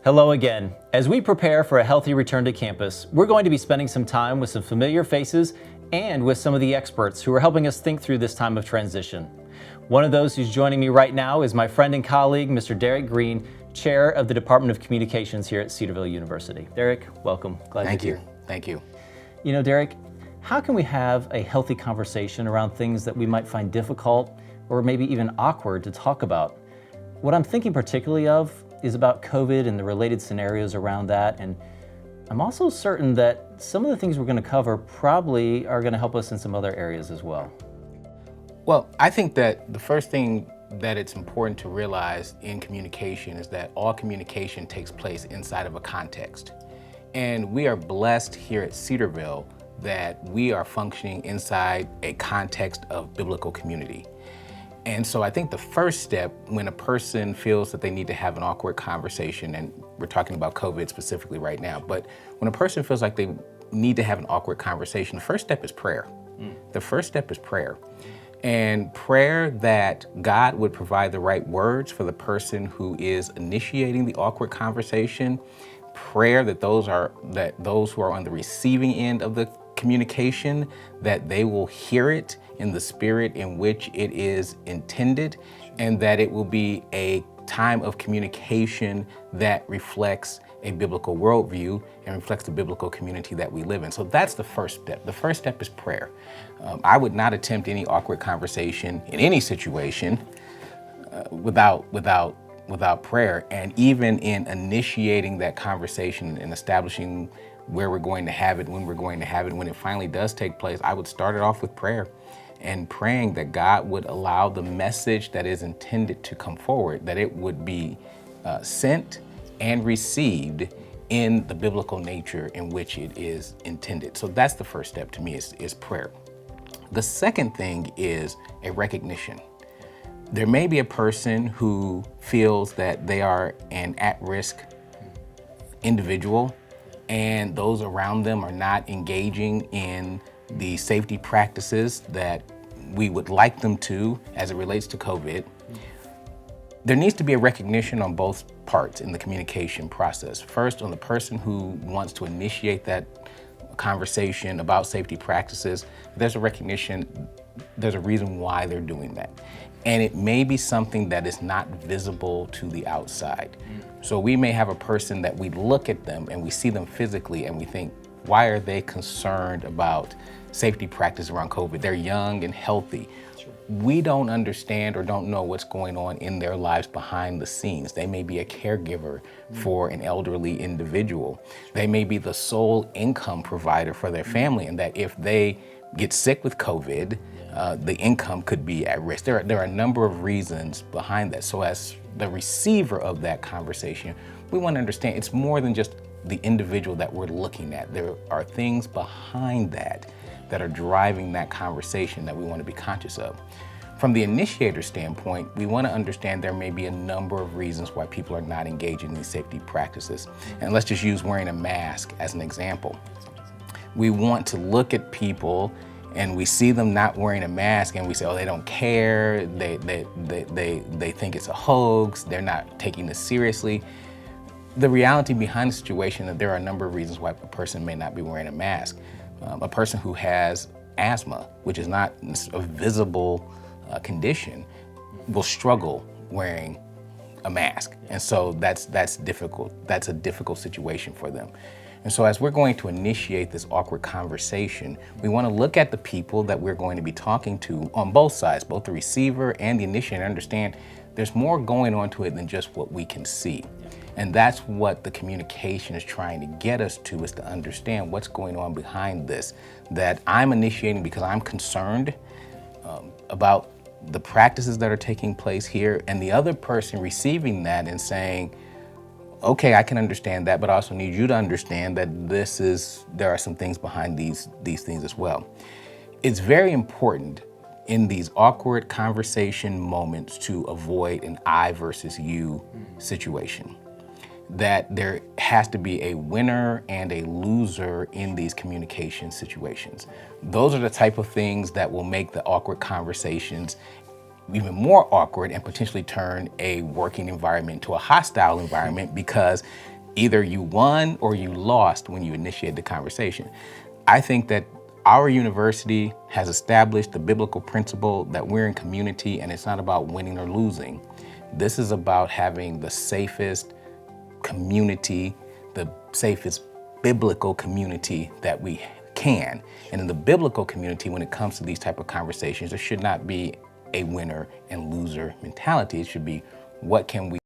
Hello again. As we prepare for a healthy return to campus, we're going to be spending some time with some familiar faces and with some of the experts who are helping us think through this time of transition. One of those who's joining me right now is my friend and colleague, Mr. Derek Green, Chair of the Department of Communications here at Cedarville University. Derek, welcome. Glad you're here. Thank you. You know, Derek, how can we have a healthy conversation around things that we might find difficult or maybe even awkward to talk about? What I'm thinking particularly of is about COVID and the related scenarios around that. And I'm also certain that some of the things we're going to cover probably are going to help us in some other areas as well. Well, I think that the first thing that it's important to realize in communication is that all communication takes place inside of a context. And we are blessed here at Cedarville that we are functioning inside a context of biblical community. And so I think the first step when a person feels that they need to have an awkward conversation, and we're talking about COVID specifically right now, but when a person feels like they need to have an awkward conversation, the first step is prayer. The first step is prayer. And prayer that God would provide the right words for the person who is initiating the awkward conversation. Prayer that those who are on the receiving end of the communication, that they will hear it in the spirit in which it is intended, and that it will be a time of communication that reflects a biblical worldview and reflects the biblical community that we live in. So that's the first step. The first step is prayer. I would not attempt any awkward conversation in any situation without prayer. And even in initiating that conversation and establishing where we're going to have it, when we're going to have it, when it finally does take place, I would start it off with prayer and praying that God would allow the message that is intended to come forward, that it would be sent and received in the biblical nature in which it is intended. So that's the first step to me is prayer. The second thing is a recognition. There may be a person who feels that they are an at-risk individual and those around them are not engaging in the safety practices that we would like them to as it relates to COVID. There needs to be a recognition on both parts in the communication process. First, on the person who wants to initiate that conversation about safety practices, there's a recognition, there's a reason why they're doing that. And it may be something that is not visible to the outside. So we may have a person that we look at them and we see them physically and we think, why are they concerned about safety practice around COVID? They're young and healthy. Sure. We don't understand or don't know what's going on in their lives behind the scenes. They may be a caregiver for an elderly individual. They may be the sole income provider for their family, and that if they get sick with COVID, the income could be at risk. There are a number of reasons behind that. So as the receiver of that conversation, we want to understand it's more than just the individual that we're looking at. There are things behind that are driving that conversation that we want to be conscious of. From the initiator standpoint, we want to understand there may be a number of reasons why people are not engaging in these safety practices. And let's just use wearing a mask as an example. We want to look at people and we see them not wearing a mask and we say, oh, they don't care, they think it's a hoax, they're not taking this seriously. The reality behind the situation is that there are a number of reasons why a person may not be wearing a mask. A person who has asthma, which is not a visible condition, will struggle wearing a mask. And so that's difficult. That's a difficult situation for them. And so as we're going to initiate this awkward conversation, we want to look at the people that we're going to be talking to on both sides, both the receiver and the initiator, and understand there's more going on to it than just what we can see. And that's what the communication is trying to get us to, is to understand what's going on behind this, that I'm initiating because I'm concerned about the practices that are taking place here, and the other person receiving that and saying, okay, I can understand that, but I also need you to understand that there are some things behind these things as well. It's very important in these awkward conversation moments to avoid an I versus you situation. That there has to be a winner and a loser in these communication situations. Those are the type of things that will make the awkward conversations even more awkward and potentially turn a working environment to a hostile environment because either you won or you lost when you initiated the conversation. I think that our university has established the biblical principle that we're in community and it's not about winning or losing. This is about having the safest community, the safest biblical community that we can. And in the biblical community, when it comes to these type of conversations, there should not be a winner and loser mentality. It should be, what can we